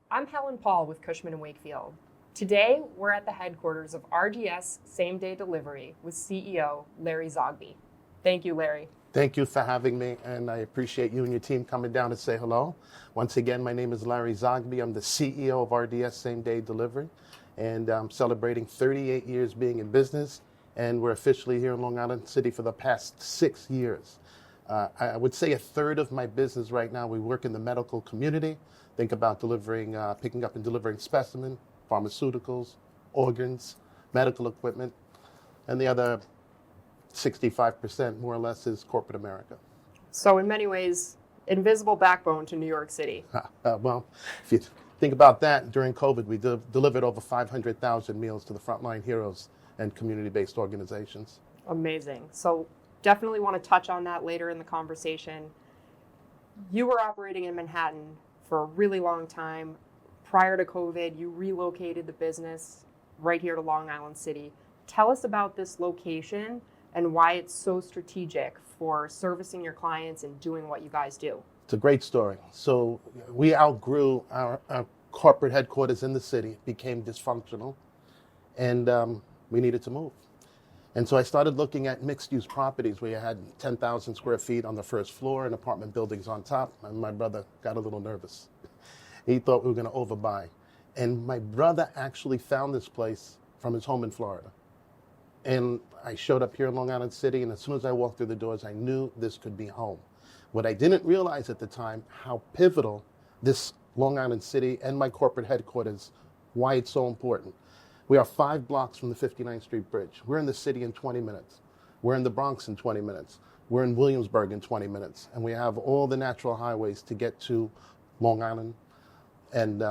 I'm Helen Paul with Cushman and Wakefield. Today, we're at the headquarters of RDS Same Day Delivery with CEO Larry Zogby. Thank you, Larry. Thank you for having me, and I appreciate you and your team coming down to say hello. Once again, my name is Larry Zogby. I'm the CEO of RDS Same Day Delivery, and I'm celebrating 38 years being in business, and we're officially here in Long Island City for the past 6 years. I would say a third of my business right now, we work in the medical community. Think about delivering, picking up and delivering specimen, pharmaceuticals, organs, medical equipment, and the other 65% more or less is corporate America. So in many ways, invisible backbone to New York City. Well, if you think about that, during COVID, we delivered over 500,000 meals to the frontline heroes and community-based organizations. Amazing. So definitely want to touch on that later in the conversation. You were operating in Manhattan for a really long time. Prior to COVID, you relocated the business right here to Long Island City. Tell us about this location and why it's so strategic for servicing your clients and doing what you guys do. It's a great story. So we outgrew our corporate headquarters in the city, it became dysfunctional, and we needed to move. And so I started looking at mixed-use properties where you had 10,000 square feet on the first floor and apartment buildings on top, and my brother got a little nervous. He thought we were going to overbuy. And my brother actually found this place from his home in Florida. And I showed up here in Long Island City, and as soon as I walked through the doors, I knew this could be home. What I didn't realize at the time, how pivotal this Long Island City and my corporate headquarters, why it's so important. We are 5 blocks from the 59th Street Bridge. We're in the city in 20 minutes. We're in the Bronx in 20 minutes. We're in Williamsburg in 20 minutes. And we have all the natural highways to get to Long Island. And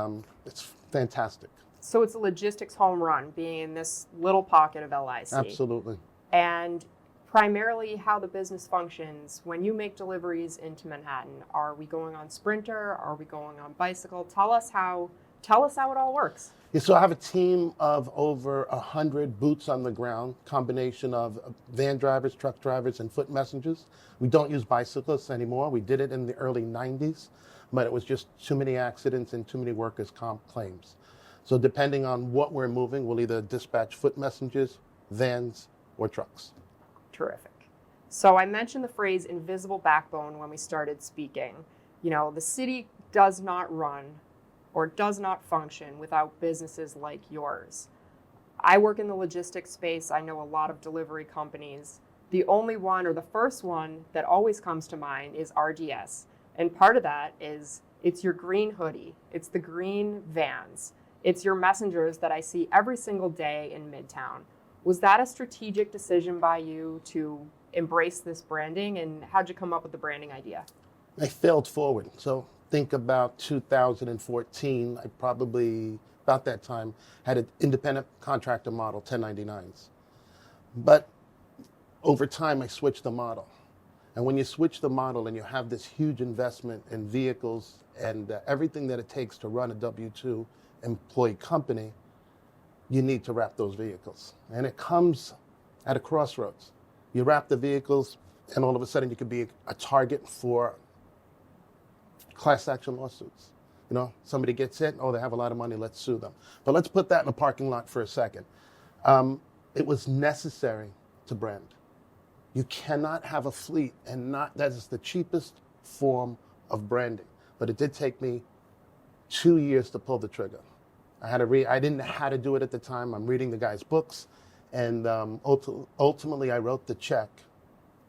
it's fantastic. So it's a logistics home run being in this little pocket of LIC. Absolutely. And primarily how the business functions when you make deliveries into Manhattan. Are we going on Sprinter? Are we going on bicycle? Tell us how it all works. Yeah, so I have a team of over 100 boots on the ground, combination of van drivers, truck drivers, and foot messengers. We don't use bicyclists anymore. We did it in the early 90s, but it was just too many accidents and too many workers' comp claims. So depending on what we're moving, we'll either dispatch foot messengers, vans, or trucks. Terrific. So I mentioned the phrase invisible backbone when we started speaking. You know, the city does not run or does not function without businesses like yours. I work in the logistics space. I know a lot of delivery companies. The only one, or the first one that always comes to mind, is RDS. And part of that is it's your green hoodie. It's the green vans. It's your messengers that I see every single day in Midtown. Was that a strategic decision by you to embrace this branding, and how'd you come up with the branding idea? I failed forward. So think about 2014. I probably, about that time, had an independent contractor model, 1099s. But over time, I switched the model. And when you switch the model and you have this huge investment in vehicles and everything that it takes to run a W-2 employee company, you need to wrap those vehicles. And it comes at a crossroads. You wrap the vehicles, and all of a sudden you could be a target for class action lawsuits. You know, somebody gets hit, oh, they have a lot of money, let's sue them. But let's put that in a parking lot for a second. It was necessary to brand. You cannot have a fleet and that is the cheapest form of branding. But it did take me 2 years to pull the trigger. I didn't know how to do it at the time. I'm reading the guy's books, and ultimately I wrote the check,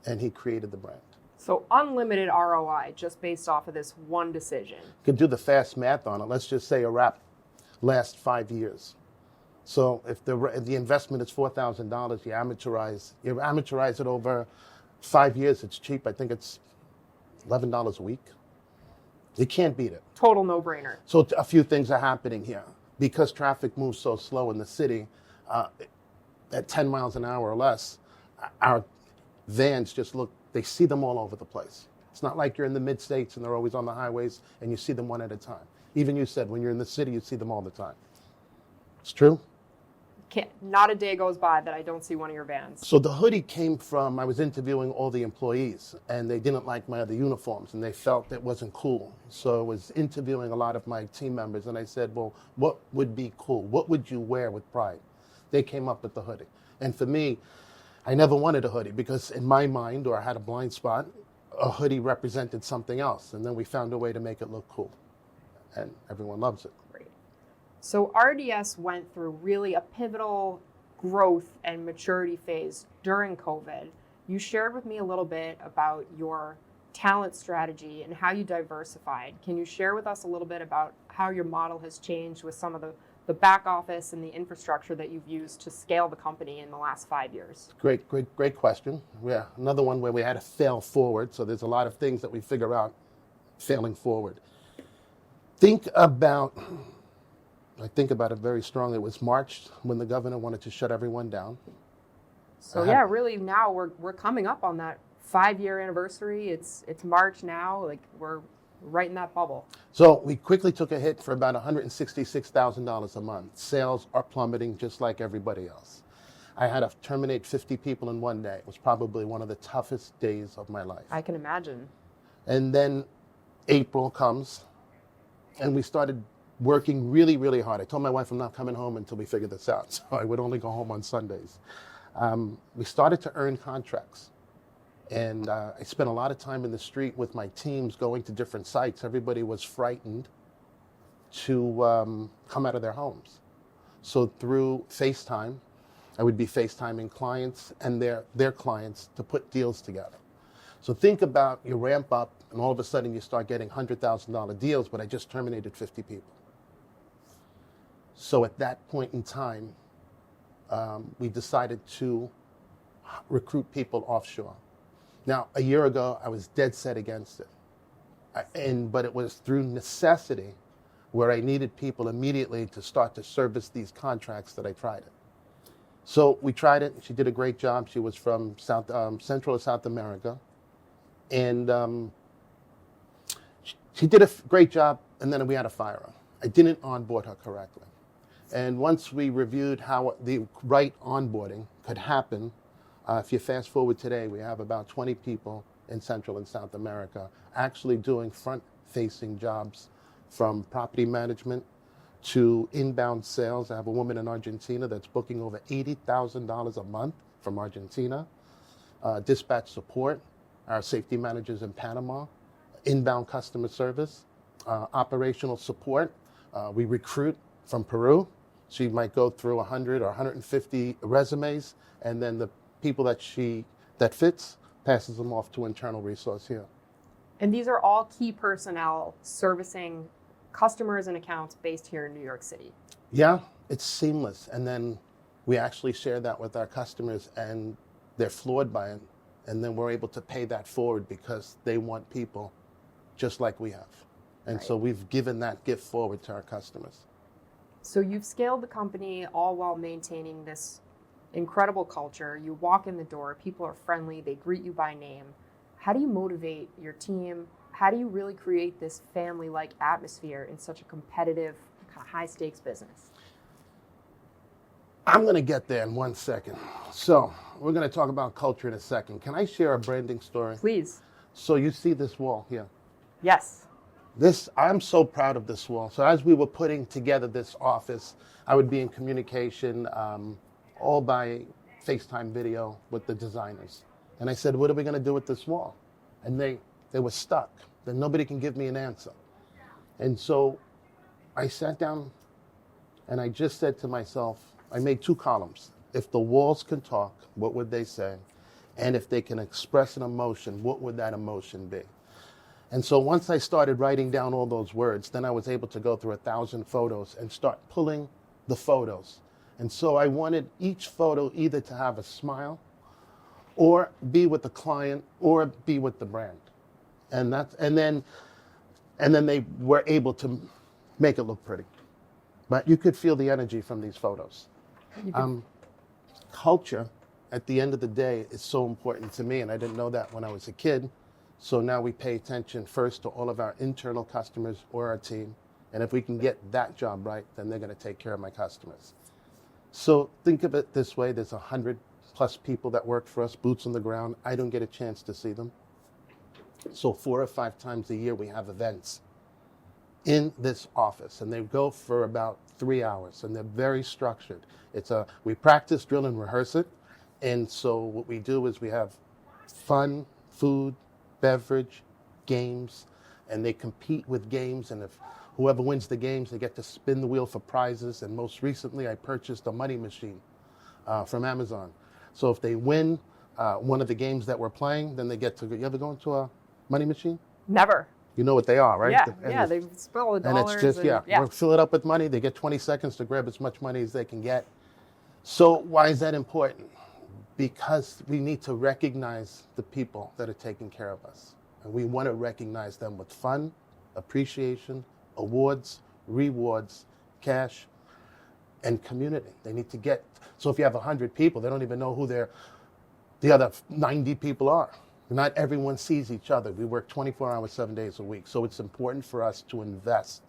and he created the brand. So unlimited ROI just based off of this one decision. You could do the fast math on it. Let's just say a wrap lasts 5 years. So if the investment is $4,000, you amortize it over 5 years. It's cheap. I think it's $11 a week. You can't beat it. Total no-brainer. So a few things are happening here. Because traffic moves so slow in the city, at 10 miles an hour or less, our vans they see them all over the place. It's not like you're in the mid-states and they're always on the highways and you see them one at a time. Even you said when you're in the city, you see them all the time. It's true? not a day goes by that I don't see one of your vans. So the hoodie came from, I was interviewing all the employees, and they didn't like my other uniforms, and they felt it wasn't cool. So I was interviewing a lot of my team members, and I said, well, what would be cool? What would you wear with pride? They came up with the hoodie. And for me, I never wanted a hoodie because in my mind, or I had a blind spot, a hoodie represented something else. And then we found a way to make it look cool. And everyone loves it. Great. So RDS went through really a pivotal growth and maturity phase during COVID. You shared with me a little bit about your talent strategy and how you diversified. Can you share with us a little bit about how your model has changed with some of the back office and the infrastructure that you've used to scale the company in the last 5 years? Great question. Yeah, another one where we had to fail forward. So there's a lot of things that we figure out failing forward. I think about it very strongly. It was March when the governor wanted to shut everyone down. So yeah, really now we're coming up on that 5-year anniversary. It's March now. Like we're right in that bubble. So we quickly took a hit for about $166,000 a month. Sales are plummeting just like everybody else. I had to terminate 50 people in one day. It was probably one of the toughest days of my life. I can imagine. And then April comes, and we started working really, really hard. I told my wife I'm not coming home until we figure this out. So I would only go home on Sundays. We started to earn contracts. And I spent a lot of time in the street with my teams going to different sites. Everybody was frightened to come out of their homes. So through FaceTime, I would be FaceTiming clients and their clients to put deals together. So think about you ramp up and all of a sudden you start getting $100,000 deals, but I just terminated 50 people. So at that point in time, we decided to recruit people offshore. Now, a year ago, I was dead set against it. But it was through necessity where I needed people immediately to start to service these contracts that I tried it. So we tried it. She did a great job. She was from Central or South America. And she did a great job, and then we had to fire her. I didn't onboard her correctly. And once we reviewed how the right onboarding could happen, if you fast forward today, we have about 20 people in Central and South America actually doing front-facing jobs from property management to inbound sales. I have a woman in Argentina that's booking over $80,000 a month from Argentina. Dispatch support, our safety managers in Panama, inbound customer service, operational support. We recruit from Peru. She might go through 100 or 150 resumes, and then the people that fits passes them off to internal resource here. And these are all key personnel servicing customers and accounts based here in New York City. Yeah, it's seamless. And then we actually share that with our customers, and they're floored by it. And then we're able to pay that forward because they want people just like we have. And so we've given that gift forward to our customers. So you've scaled the company all while maintaining this incredible culture. You walk in the door, people are friendly, they greet you by name. How do you motivate your team? How do you really create this family-like atmosphere in such a competitive, kind of high-stakes business? I'm going to get there in 1 second. So we're going to talk about culture in a second. Can I share a branding story? Please. So you see this wall here? Yes. I'm so proud of this wall. So as we were putting together this office, I would be in communication all by FaceTime video with the designers. And I said, what are we going to do with this wall? And they were stuck. Then nobody can give me an answer. And so I sat down and I just said to myself, I made 2 columns. If the walls can talk, what would they say? And if they can express an emotion, what would that emotion be? And so once I started writing down all those words, then I was able to go through 1,000 photos and start pulling the photos. And so I wanted each photo either to have a smile or be with the client or be with the brand. And then they were able to make it look pretty. But you could feel the energy from these photos. Culture, at the end of the day, is so important to me, and I didn't know that when I was a kid. So now we pay attention first to all of our internal customers or our team. And if we can get that job right, then they're going to take care of my customers. So think of it this way. There's 100+ people that work for us, boots on the ground. I don't get a chance to see them. So 4 or 5 times a year we have events in this office, and they go for about 3 hours, and they're very structured. We practice, drill, and rehearse it. And so what we do is we have fun, food, beverage, games, and they compete with games. And if whoever wins the games, they get to spin the wheel for prizes. And most recently, I purchased a money machine from Amazon. So if they win one of the games that we're playing, then they get to. You ever go into a money machine? Never. You know what they are, right? Yeah, they spill the dollars. And it's just, we'll fill it up with money. They get 20 seconds to grab as much money as they can get. So why is that important? Because we need to recognize the people that are taking care of us. And we want to recognize them with fun, appreciation, awards, rewards, cash, and community. They need to get, so if you have 100 people, they don't even know who the other 90 people are. Not everyone sees each other. We work 24 hours, 7 days a week. So it's important for us to invest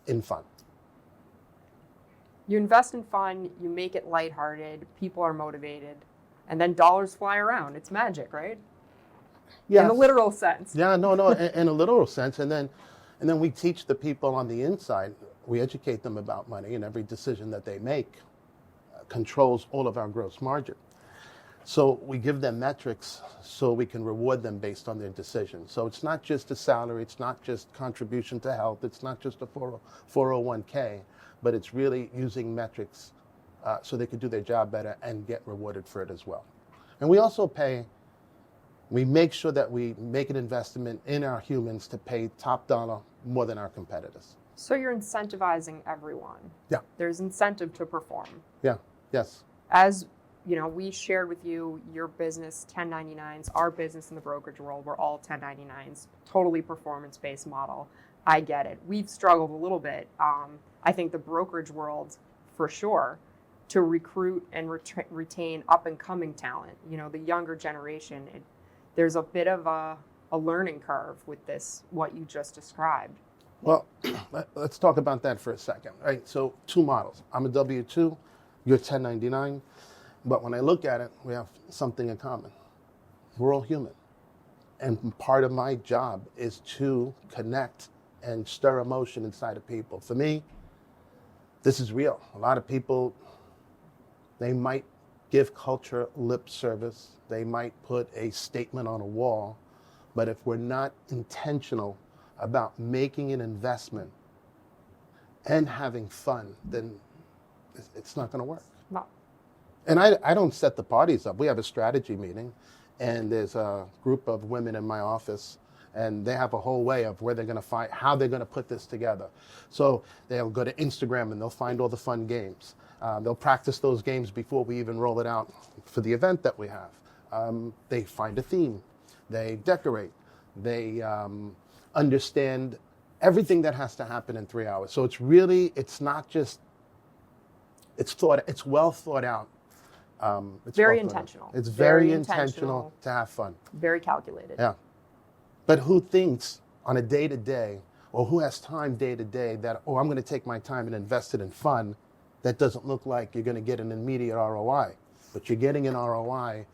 in fun. You invest in fun, you make it lighthearted, people are motivated, and then dollars fly around. It's magic, right? Yeah. In the literal sense. Yeah, no, in a literal sense. And then we teach the people on the inside, we educate them about money, and every decision that they make controls all of our gross margin. So we give them metrics so we can reward them based on their decisions. So it's not just a salary, it's not just contribution to health, it's not just a 401k, but it's really using metrics so they can do their job better and get rewarded for it as well. And we also we make sure that we make an investment in our humans to pay top dollar more than our competitors. So you're incentivizing everyone. Yeah. There's incentive to perform. Yeah, yes. As you know, we shared with you your business 1099s, our business in the brokerage world, we're all 1099s, totally performance-based model. I get it. We've struggled a little bit. I think the brokerage world, for sure, to recruit and retain up-and-coming talent. You know, the younger generation, there's a bit of a learning curve with this, what you just described. Well, let's talk about that for a second, right? So 2 models. I'm a W-2, you're 1099. But when I look at it, we have something in common. We're all human. And part of my job is to connect and stir emotion inside of people. For me, this is real. A lot of people, they might give culture lip service. They might put a statement on a wall. But if we're not intentional about making an investment and having fun, then it's not going to work. No. And I don't set the parties up. We have a strategy meeting, and there's a group of women in my office, and they have a whole way of where they're going to find, how they're going to put this together. So they'll go to Instagram, and they'll find all the fun games. They'll practice those games before we even roll it out for the event that we have. They find a theme. They decorate. They understand everything that has to happen in 3 hours. So it's not just, it's well thought out. It's very intentional. It's very intentional to have fun. Very calculated. Yeah. But who thinks on a day-to-day, or who has time day-to-day that, I'm going to take my time and invest it in fun, that doesn't look like you're going to get an immediate ROI. But you're getting an ROI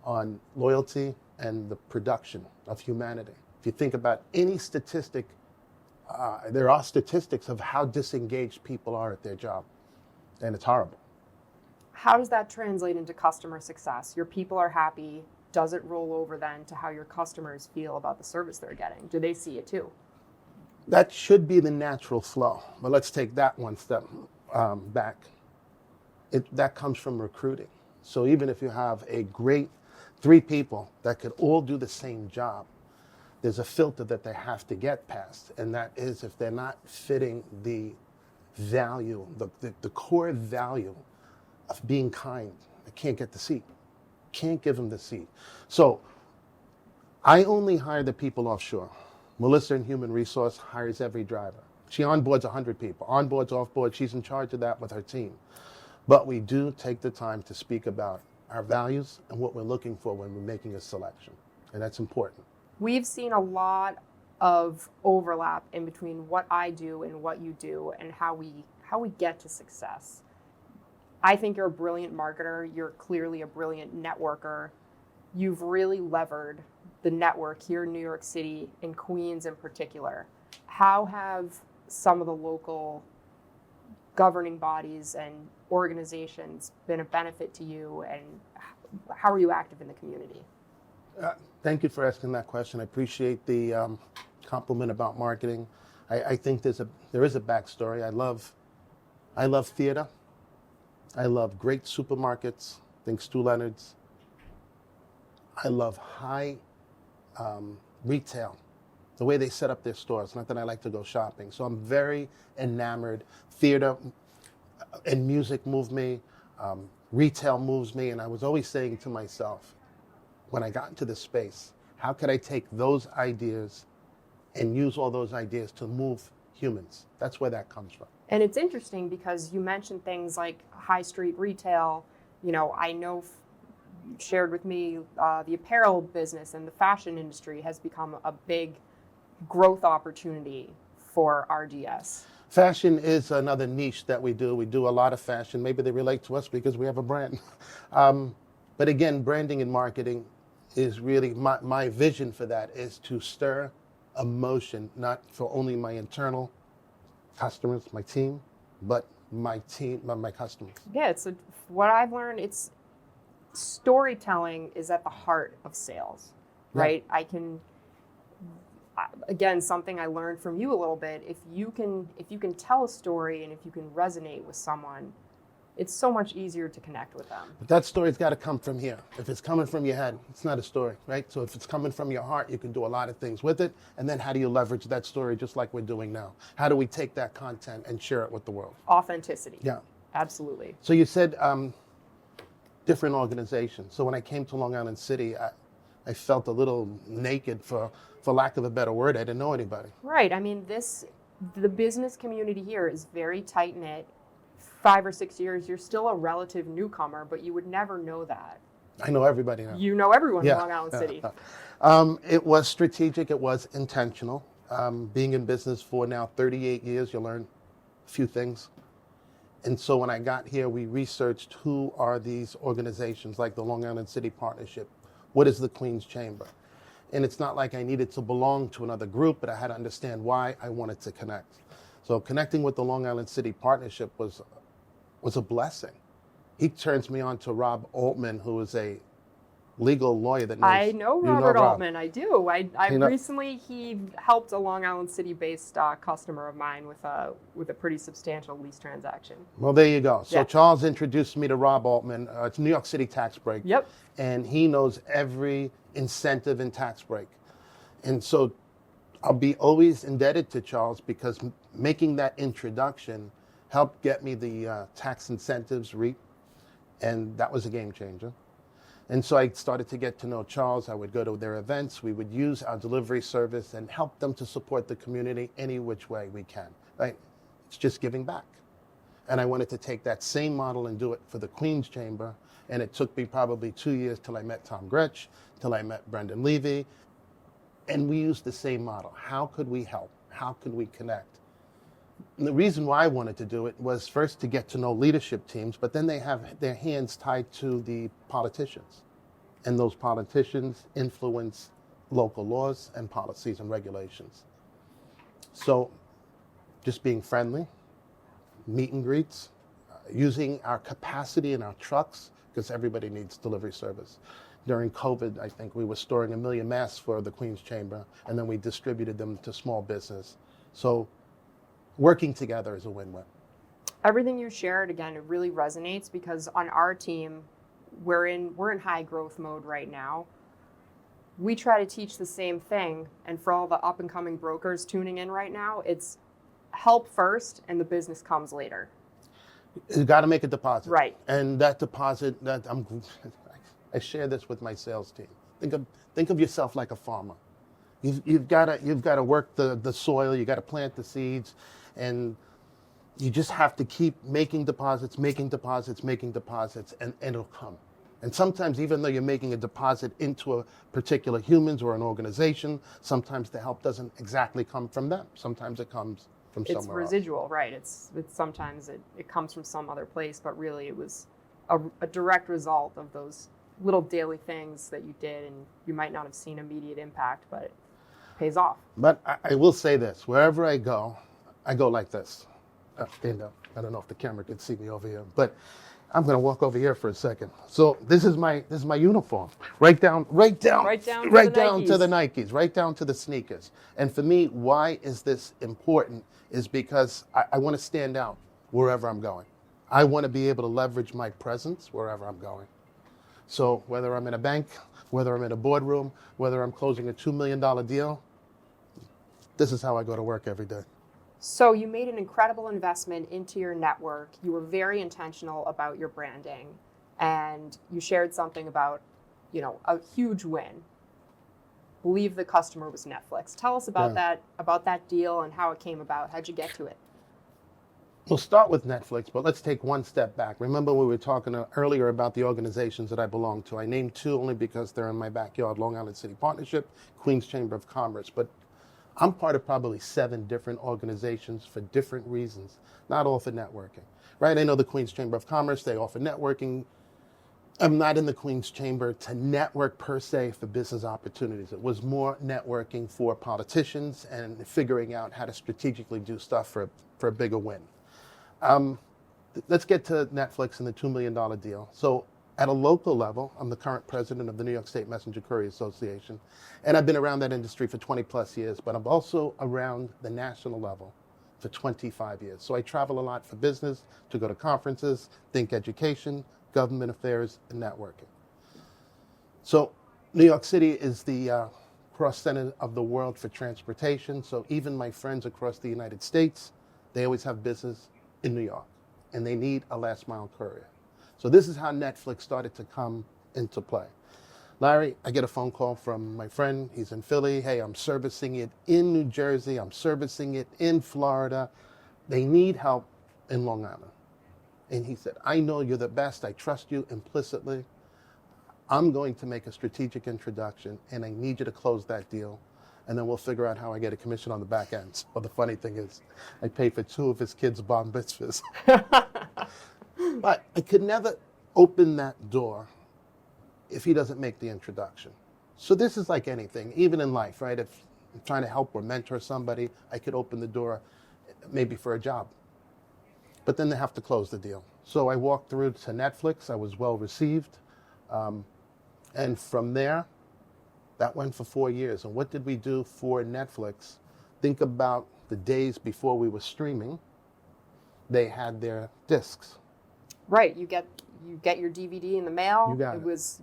on loyalty and the production of humanity. If you think about any statistic, there are statistics of how disengaged people are at their job. And it's horrible. How does that translate into customer success? Your people are happy. Does it roll over then to how your customers feel about the service they're getting? Do they see it too? That should be the natural flow. But let's take that one step back. That comes from recruiting. So even if you have a great 3 people that could all do the same job, there's a filter that they have to get past. And that is if they're not fitting the value, the core value of being kind. I can't get the seat. Can't give them the seat. So I only hire the people offshore. Melissa in Human Resource hires every driver. She onboards 100 people. Onboards, offboards, she's in charge of that with her team. But we do take the time to speak about our values and what we're looking for when we're making a selection. And that's important. We've seen a lot of overlap in between what I do and what you do and how we get to success. I think you're a brilliant marketer. You're clearly a brilliant networker. You've really levered the network here in New York City, in Queens in particular. How have some of the local governing bodies and organizations been a benefit to you, and how are you active in the community? Thank you for asking that question. I appreciate the compliment about marketing. I think there is a backstory. I love theater. I love great supermarkets. Think Stu Leonard's. I love high retail, the way they set up their stores. Not that I like to go shopping. So I'm very enamored. Theater and music move me. Retail moves me. And I was always saying to myself, when I got into this space, how could I take those ideas and use all those ideas to move humans? That's where that comes from. And it's interesting because you mentioned things like high street retail. You know, I know you shared with me the apparel business and the fashion industry has become a big growth opportunity for RDS. Fashion is another niche that we do. We do a lot of fashion. Maybe they relate to us because we have a brand. But again, branding and marketing is really, my vision for that is to stir emotion, not for only my internal customers, my team, but my customers. Yeah, what I've learned, it's storytelling is at the heart of sales, right? Yeah. Again, something I learned from you a little bit, if you can tell a story and if you can resonate with someone, it's so much easier to connect with them. But that story's got to come from here. If it's coming from your head, it's not a story, right? So if it's coming from your heart, you can do a lot of things with it. And then how do you leverage that story just like we're doing now? How do we take that content and share it with the world? Authenticity. Yeah. Absolutely. So you said different organizations. So when I came to Long Island City, I felt a little naked, for lack of a better word. I didn't know anybody. Right. I mean, the business community here is very tight-knit. 5 or 6 years, you're still a relative newcomer, but you would never know that. I know everybody now. You know everyone in Long Island City. It was strategic. It was intentional. Being in business for now 38 years, you learn a few things. And so when I got here, we researched who are these organizations like the Long Island City Partnership. What is the Queen's Chamber? And it's not like I needed to belong to another group, but I had to understand why I wanted to connect. So connecting with the Long Island City Partnership was a blessing. He turns me on to Rob Altman, who is a legal lawyer that knows. I know Robert Altman. I do. Recently he helped a Long Island City-based customer of mine with a pretty substantial lease transaction. Well, there you go. So yeah. Charles introduced me to Rob Altman. It's New York City tax break. Yep. And he knows every incentive in tax break. And so I'll be always indebted to Charles because making that introduction helped get me the tax incentives REAP, and that was a game changer. And so I started to get to know Charles. I would go to their events. We would use our delivery service and help them to support the community any which way we can, right? It's just giving back. And I wanted to take that same model and do it for the Queen's Chamber. And it took me probably 2 years till I met Tom Gretsch, till I met Brendan Levy. And we used the same model. How could we help? How could we connect? And the reason why I wanted to do it was first to get to know leadership teams, but then they have their hands tied to the politicians. And those politicians influence local laws and policies and regulations. So just being friendly, meet and greets, using our capacity in our trucks, because everybody needs delivery service. During COVID, I think we were storing 1 million masks for the Queen's Chamber, and then we distributed them to small business. So working together is a win-win. Everything you shared, again, it really resonates because on our team, we're in high growth mode right now. We try to teach the same thing, and for all the up and coming brokers tuning in right now, it's help first and the business comes later. You got to make a deposit. Right. And that deposit, I share this with my sales team. Think of yourself like a farmer. You've got to work the soil. You got to plant the seeds, and you just have to keep making deposits, and it'll come. And sometimes, even though you're making a deposit into a particular humans or an organization, sometimes the help doesn't exactly come from them. Sometimes it comes from It's somewhere else. residual, right? It's sometimes it comes from some other place, but really it was a direct result of those little daily things that you did, and you might not have seen immediate impact, but it pays off. But I will say this: wherever I go like this. And I don't know if the camera can see me over here, but I'm going to walk over here for a second. So this is my uniform, right down to the Nikes, right down to the sneakers. And for me, why is this important? Is because I want to stand out wherever I'm going. I want to be able to leverage my presence wherever I'm going. So whether I'm in a bank, whether I'm in a boardroom, whether I'm closing a $2 million deal, this is how I go to work every day. So you made an incredible investment into your network. You were very intentional about your branding, and you shared something about, a huge win. Believe the customer was Netflix. Tell us about that deal and how it came about. How'd you get to it? We'll start with Netflix, but let's take one step back. Remember we were talking earlier about the organizations that I belong to. I named two only because they're in my backyard: Long Island City Partnership, Queens Chamber of Commerce. But I'm part of probably 7 different organizations for different reasons, not all for networking, right? I know the Queens Chamber of Commerce, they offer networking. I'm not in the Queens Chamber to network per se for business opportunities. It was more networking for politicians and figuring out how to strategically do stuff for a bigger win. Let's get to Netflix and the $2 million deal. So at a local level, I'm the current president of the New York State Messenger Courier Association, and I've been around that industry for 20 plus years, but I'm also around the national level for 25 years. So I travel a lot for business, to go to conferences, think education, government affairs, and networking. So New York City is the cross center of the world for transportation, so even my friends across the United States, they always have business in New York, and they need a last mile courier. So this is how Netflix started to come into play. Larry, I get a phone call from my friend. He's in Philly. Hey, I'm servicing it in New Jersey. I'm servicing it in Florida. They need help in Long Island. And he said, I know you're the best. I trust you implicitly. I'm going to make a strategic introduction, and I need you to close that deal. And then we'll figure out how I get a commission on the back end. Well, the funny thing is, I paid for 2 of his kids' bar mitzvahs. But I could never open that door if he doesn't make the introduction. So this is like anything, even in life, right? If I'm trying to help or mentor somebody, I could open the door maybe for a job. But then they have to close the deal. So I walked through to Netflix. I was well received. And from there, that went for 4 years. And what did we do for Netflix? Think about the days before we were streaming. They had their discs. Right, you get your DVD in the mail. You got it. It was,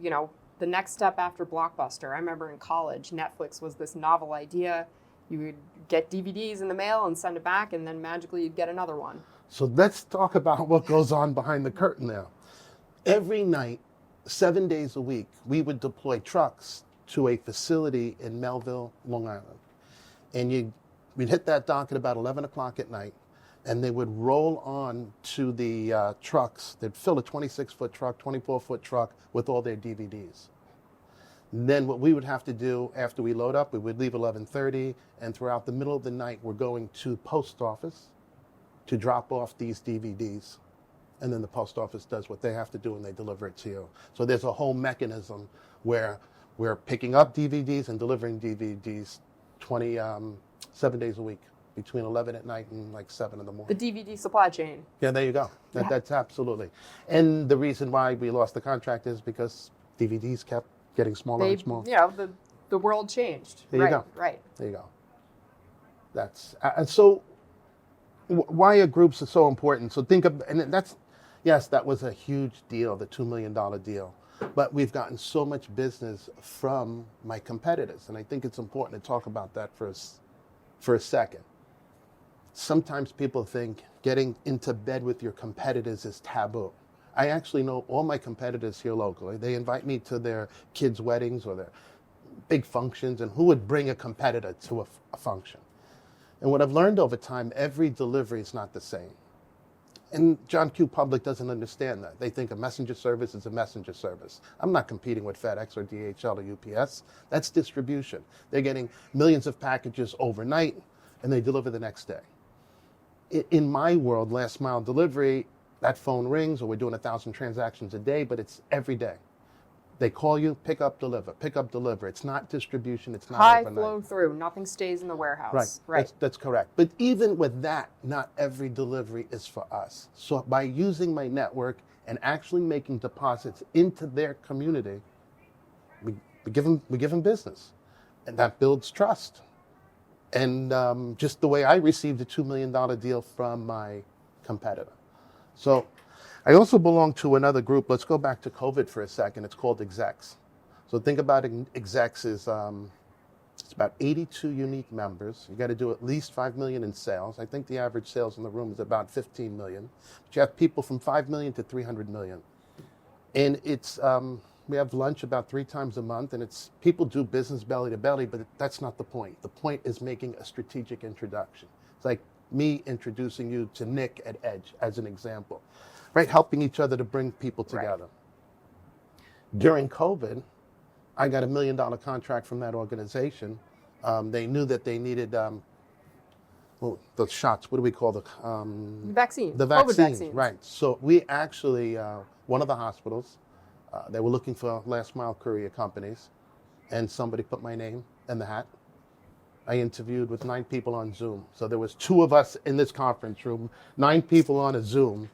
the next step after Blockbuster. I remember in college, Netflix was this novel idea. You would get DVDs in the mail and send it back, and then magically you'd get another one. So let's talk about what goes on behind the curtain now. Every night, 7 days a week, we would deploy trucks to a facility in Melville, Long Island. And we'd hit that dock at about 11 o'clock at night, and they would roll on to the trucks. They'd fill a 26-foot truck, 24-foot truck with all their DVDs. And then what we would have to do after we load up, we would leave 11:30, and throughout the middle of the night, we're going to post office to drop off these DVDs. And then the post office does what they have to do, and they deliver it to you. So there's a whole mechanism where we're picking up DVDs and delivering DVDs 7 days a week, between 11 at night and like 7 in the morning. The DVD supply chain. Yeah, there you go. That's absolutely. And the reason why we lost the contract is because DVDs kept getting smaller and smaller. The world changed. There you go. Right. There you go. That's and so why are groups so important? So think of, and that's, yes, that was a huge deal, the $2 million deal. But we've gotten so much business from my competitors, and I think it's important to talk about that for a second. Sometimes people think getting into bed with your competitors is taboo. I actually know all my competitors here locally. They invite me to their kids' weddings or their big functions, and who would bring a competitor to a function? And what I've learned over time, every delivery is not the same. And John Q. Public doesn't understand that. They think a messenger service is a messenger service. I'm not competing with FedEx or DHL or UPS. That's distribution. They're getting millions of packages overnight, and they deliver the next day. in my world, last mile delivery, that phone rings, or we're doing 1,000 transactions a day, but it's every day. They call you, pick up, deliver, pick up, deliver. It's not distribution, it's not High overnight. flow through, nothing stays in the warehouse. Right. That's correct. But even with that, not every delivery is for us. So by using my network and actually making deposits into their community, we give them business, and that builds trust. And just the way I received a $2 million deal from my competitor. So I also belong to another group. Let's go back to COVID for a second. It's called Execs. So think about Execs is it's about 82 unique members. You got to do at least 5 million in sales. I think the average sales in the room is about 15 million. But you have people from 5 million to 300 million. And it's we have lunch about 3 times a month, and it's people do business belly to belly, but that's not the point. The point is making a strategic introduction. It's like me introducing you to Nick at Edge as an example, right? Helping each other to bring people together. Right. During COVID, I got $1 million contract from that organization. They knew that they needed the shots. What do we call the vaccine? The vaccines, right? So we actually one of the hospitals, they were looking for last mile courier companies, and somebody put my name in the hat. I interviewed with 9 people on Zoom. So there was 2 of us in this conference room, 9 people on a Zoom.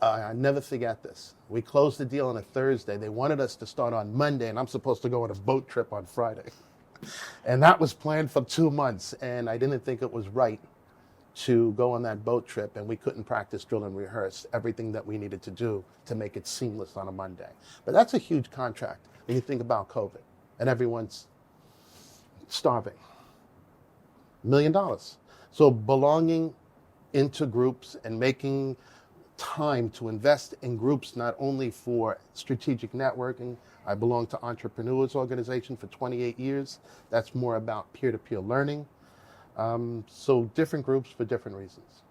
I never forget this. We closed the deal on a Thursday. They wanted us to start on Monday, and I'm supposed to go on a boat trip on Friday. And that was planned for 2 months, and I didn't think it was right to go on that boat trip, and we couldn't practice, drill, and rehearse everything that we needed to do to make it seamless on a Monday. But that's a huge contract when you think about COVID, and everyone's starving. $1 million. So belonging into groups and making time to invest in groups, not only for strategic networking. I belong to Entrepreneurs Organization for 28 years. That's more about peer-to-peer learning. So different groups for different reasons.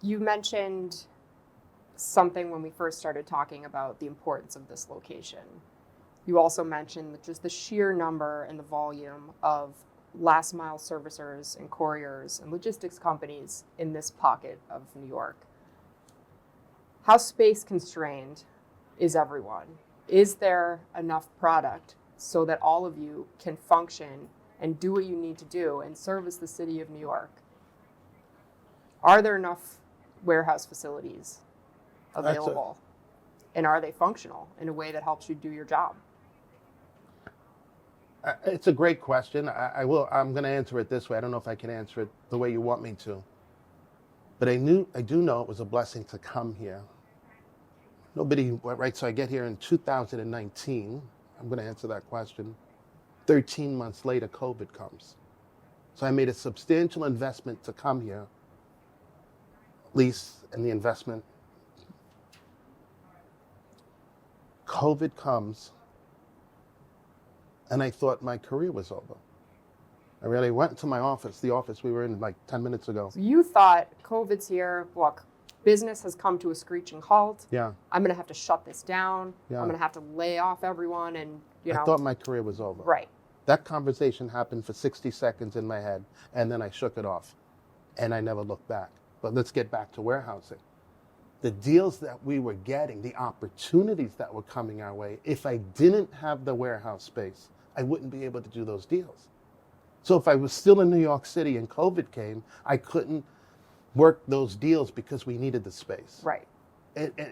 You mentioned something when we first started talking about the importance of this location. You also mentioned that just the sheer number and the volume of last mile servicers and couriers and logistics companies in this pocket of New York. How space constrained is everyone? Is there enough product so that all of you can function and do what you need to do and service the city of New York? Are there enough warehouse facilities available? And are they functional in a way that helps you do your job? It's a great question. I'm going to answer it this way. I don't know if I can answer it the way you want me to. But I do know it was a blessing to come here. Right, so I get here in 2019. I'm going to answer that question. 13 months later, COVID comes. So I made a substantial investment to come here, lease and the investment. COVID comes, and I thought my career was over. I really went to my office, the office we were in like 10 minutes ago. So you thought, COVID's here, look, business has come to a screeching halt. Yeah. I'm going to have to shut this down. Yeah. I'm going to have to lay off everyone and, I thought my career was over. Right. That conversation happened for 60 seconds in my head, and then I shook it off, and I never looked back. But let's get back to warehousing. The deals that we were getting, the opportunities that were coming our way, if I didn't have the warehouse space, I wouldn't be able to do those deals. So if I was still in New York City and COVID came, I couldn't work those deals because we needed the space. Right.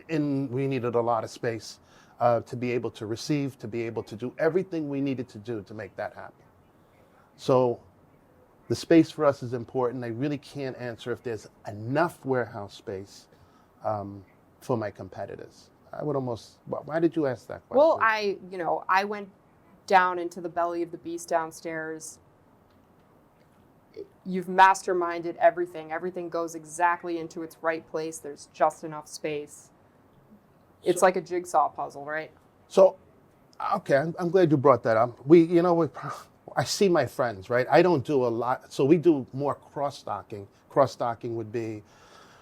And we needed a lot of space to be able to receive, to be able to do everything we needed to do to make that happen. So the space for us is important. I really can't answer if there's enough warehouse space for my competitors. I would almost, why did you ask that question? Well, I went down into the belly of the beast downstairs. You've masterminded everything. Everything goes exactly into its right place. There's just enough space. It's like a jigsaw puzzle, right? So, okay, I'm glad you brought that up. I see my friends, right? I don't do a lot. So we do more cross-docking. Cross-docking would be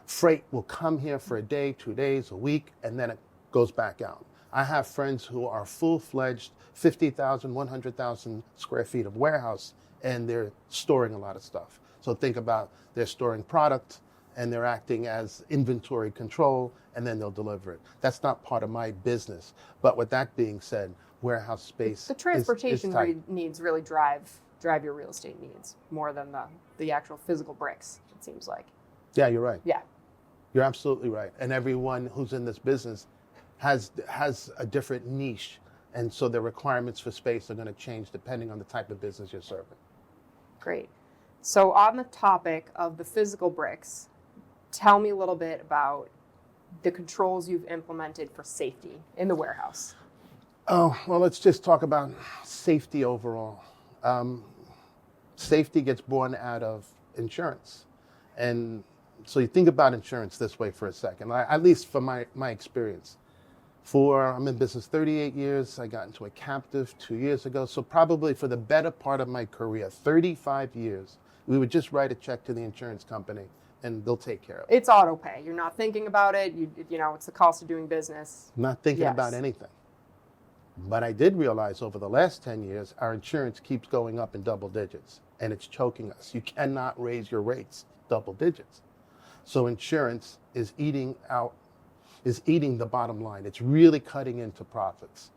freight will come here for a day, 2 days, a week, and then it goes back out. I have friends who are full-fledged 50,000, 100,000 square feet of warehouse, and they're storing a lot of stuff. So think about they're storing product and they're acting as inventory control, and then they'll deliver it. That's not part of my business. But with that being said, warehouse space The transportation is tight. needs really drive your real estate needs more than the actual physical bricks, it seems like. Yeah, you're right. Yeah. You're absolutely right. And everyone who's in this business has a different niche. And so the requirements for space are going to change depending on the type of business you're serving. Great. So on the topic of the physical bricks, tell me a little bit about the controls you've implemented for safety in the warehouse. Oh, well, let's just talk about safety overall. Safety gets born out of insurance. And so you think about insurance this way for a second, at least from my experience. I'm in business 38 years. I got into a captive 2 years ago. So probably for the better part of my career, 35 years, we would just write a check to the insurance company and they'll take care of it. It's auto pay. You're not thinking about it. You know, it's the cost of doing business. Not thinking Yes. about anything. But I did realize over the last 10 years, our insurance keeps going up in double digits and it's choking us. You cannot raise your rates double digits. So insurance is eating the bottom line. It's really cutting into profits.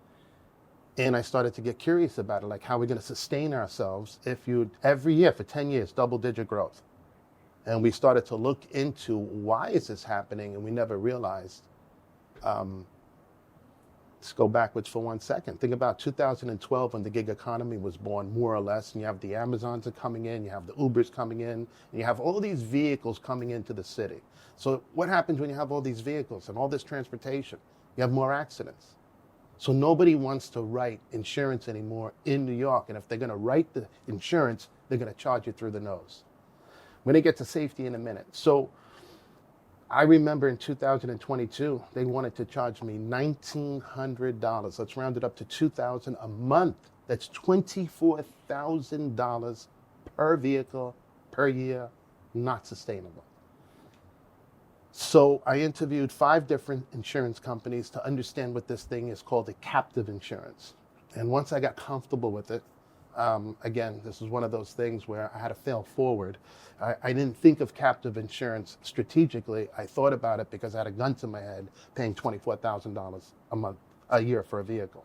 And I started to get curious about it, like how we're going to sustain ourselves if every year for 10 years, double-digit growth. And we started to look into why is this happening, and we never realized. Let's go backwards for 1 second. Think about 2012 when the gig economy was born, more or less, and you have the Amazons are coming in, you have the Ubers coming in, and you have all these vehicles coming into the city. So what happens when you have all these vehicles and all this transportation? You have more accidents. So nobody wants to write insurance anymore in New York, and if they're going to write the insurance, they're going to charge you through the nose. We're going to get to safety in a minute. So I remember in 2022, they wanted to charge me $1,900. Let's round it up to $2,000 a month. That's $24,000 per vehicle per year. Not sustainable. So I interviewed 5 different insurance companies to understand what this thing is called, a captive insurance. And once I got comfortable with it, again, this is one of those things where I had to fail forward. I didn't think of captive insurance strategically. I thought about it because I had a gun to my head, paying $24,000 a year for a vehicle.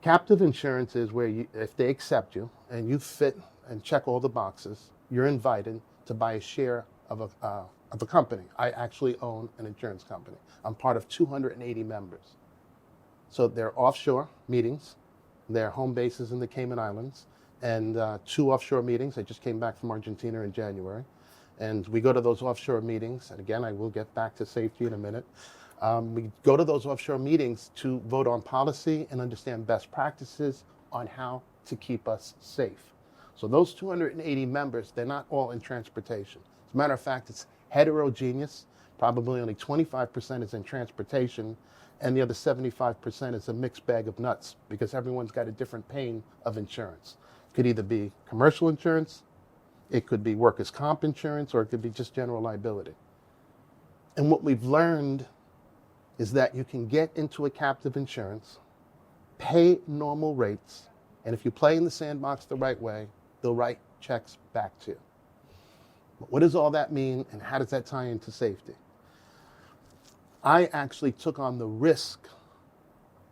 Captive insurance is where if they accept you and you fit and check all the boxes, you're invited to buy a share of a company. I actually own an insurance company. I'm part of 280 members. So they're offshore meetings. Their home bases in the Cayman Islands, and 2 offshore meetings. I just came back from Argentina in January. And we go to those offshore meetings, and again, I will get back to safety in a minute. We go to those offshore meetings to vote on policy and understand best practices on how to keep us safe. So those 280 members, they're not all in transportation. As a matter of fact, it's heterogeneous. Probably only 25% is in transportation, and the other 75% is a mixed bag of nuts because everyone's got a different pain of insurance. It could either be commercial insurance, it could be workers' comp insurance, or it could be just general liability. And what we've learned is that you can get into a captive insurance, pay normal rates, and if you play in the sandbox the right way, they'll write checks back to you. But what does all that mean, and how does that tie into safety? I actually took on the risk,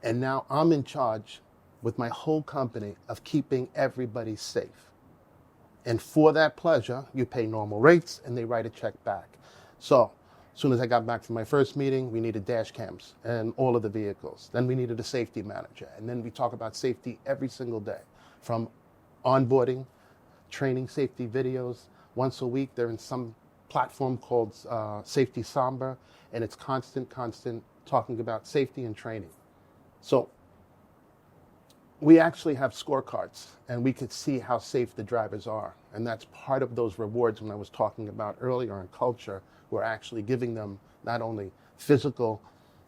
and now I'm in charge with my whole company of keeping everybody safe. And for that pleasure, you pay normal rates, and they write a check back. So as soon as I got back from my first meeting, we needed dash cams and all of the vehicles. Then we needed a safety manager. And then we talk about safety every single day, from onboarding, training safety videos. Once a week, they're in some platform called Safety Samba, and it's constant talking about safety and training. So we actually have scorecards, and we could see how safe the drivers are. And that's part of those rewards when I was talking about earlier in culture. We're actually giving them not only physical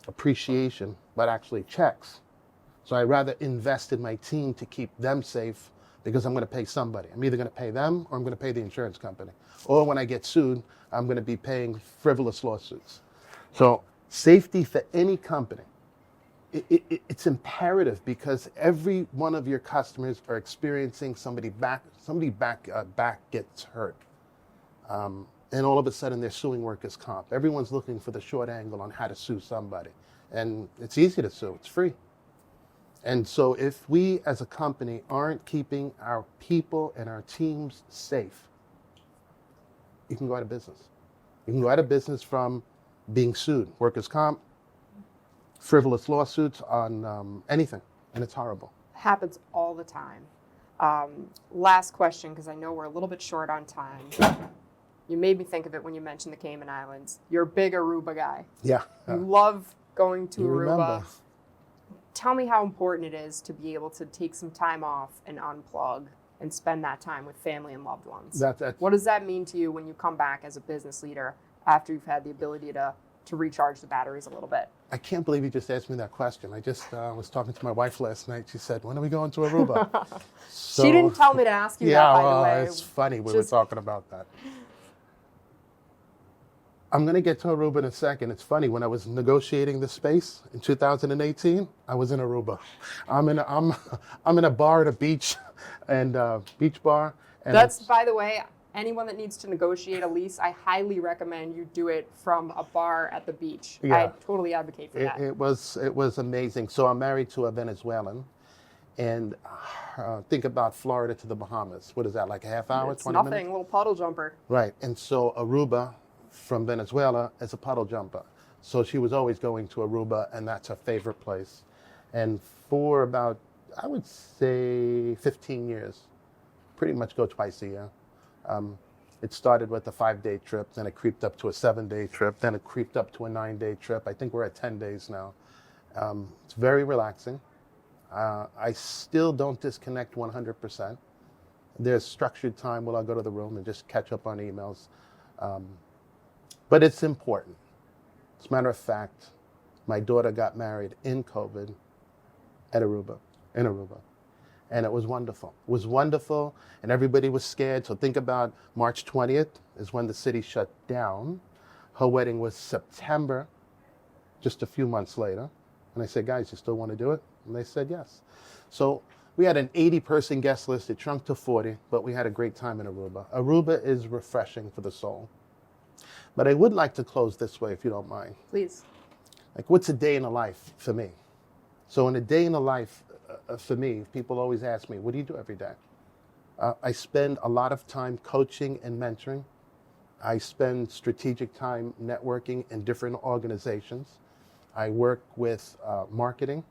appreciation, but actually checks. So I rather invest in my team to keep them safe because I'm going to pay somebody. I'm either going to pay them or I'm going to pay the insurance company. Or when I get sued, I'm going to be paying frivolous lawsuits. So safety for any company, it's imperative because every one of your customers are experiencing somebody back gets hurt. and all of a sudden they're suing workers' comp. Everyone's looking for the short angle on how to sue somebody. And it's easy to sue, it's free. And so if we as a company aren't keeping our people and our teams safe, you can go out of business. You can go out of business from being sued, workers' comp, frivolous lawsuits on anything, and it's horrible. Happens all the time. Last question, because I know we're a little bit short on time. You made me think of it when you mentioned the Cayman Islands. You're a big Aruba guy. Yeah. You love going to You Aruba. remember. Tell me how important it is to be able to take some time off and unplug and spend that time with family and loved ones. What does that mean to you when you come back as a business leader after you've had the ability to recharge the batteries a little bit? I can't believe you just asked me that question. I just was talking to my wife last night. She said, "When are we going to Aruba?" So, she didn't tell me to ask you that, by the way. It's funny. We were talking about that. I'm going to get to Aruba in a second. It's funny. When I was negotiating the space in 2018, I was in Aruba. I'm in a bar at a beach, and beach bar. And That's, by the way, anyone that needs to negotiate a lease, I highly recommend you do it from a bar at the beach. Yeah. I totally advocate for that. It was amazing. So I'm married to a Venezuelan, and think about Florida to the Bahamas. What is that, like a half hour, It's 20 nothing, minutes? a little puddle jumper. Right. And so Aruba from Venezuela is a puddle jumper. So she was always going to Aruba, and that's her favorite place. And for about, I would say, 15 years, pretty much go twice a year. It started with a 5-day trip, then it creeped up to a 7-day trip, then it creeped up to a 9-day trip. I think we're at 10 days now. It's very relaxing. I still don't disconnect 100%. There's structured time where I'll go to the room and just catch up on emails. But it's important. As a matter of fact, my daughter got married in COVID in Aruba. And it was wonderful. It was wonderful, and everybody was scared. So think about March 20th is when the city shut down. Her wedding was September, just a few months later. And I said, "Guys, you still want to do it?" And they said yes. So we had an 80-person guest list. It shrunk to 40, but we had a great time in Aruba. Aruba is refreshing for the soul. But I would like to close this way, if you don't mind. Please. Like, what's a day in a life for me? So in a day in a life, for me, people always ask me, what do you do every day? I spend a lot of time coaching and mentoring. I spend strategic time networking in different organizations. I work with marketing.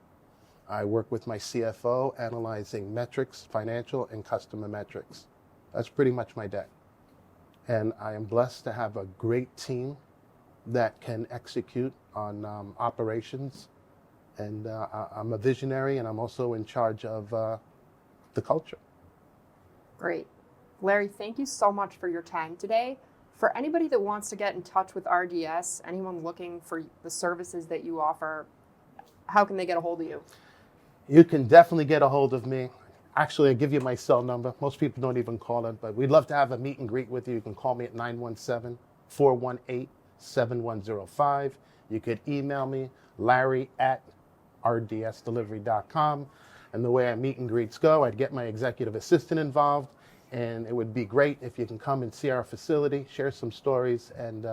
I work with my CFO, analyzing metrics, financial and customer metrics. That's pretty much my day. And I am blessed to have a great team that can execute on operations. And I'm a visionary, and I'm also in charge of the culture. Great. Larry, thank you so much for your time today. For anybody that wants to get in touch with RDS, anyone looking for the services that you offer, how can they get a hold of you? You can definitely get a hold of me. Actually, I'll give you my cell number. Most people don't even call it, but we'd love to have a meet and greet with you. You can call me at 917-418-7105. You could email me, larry@rdsdelivery.com. And the way our meet and greets go, I'd get my executive assistant involved, and it would be great if you can come and see our facility, share some stories, and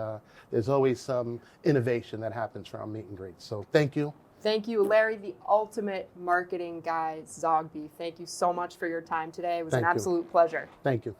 there's always some innovation that happens from our meet and greets. So thank you. Thank you, Larry, the ultimate marketing guy, Zogby. Thank you so much for your time today. It was an absolute pleasure. Thank you.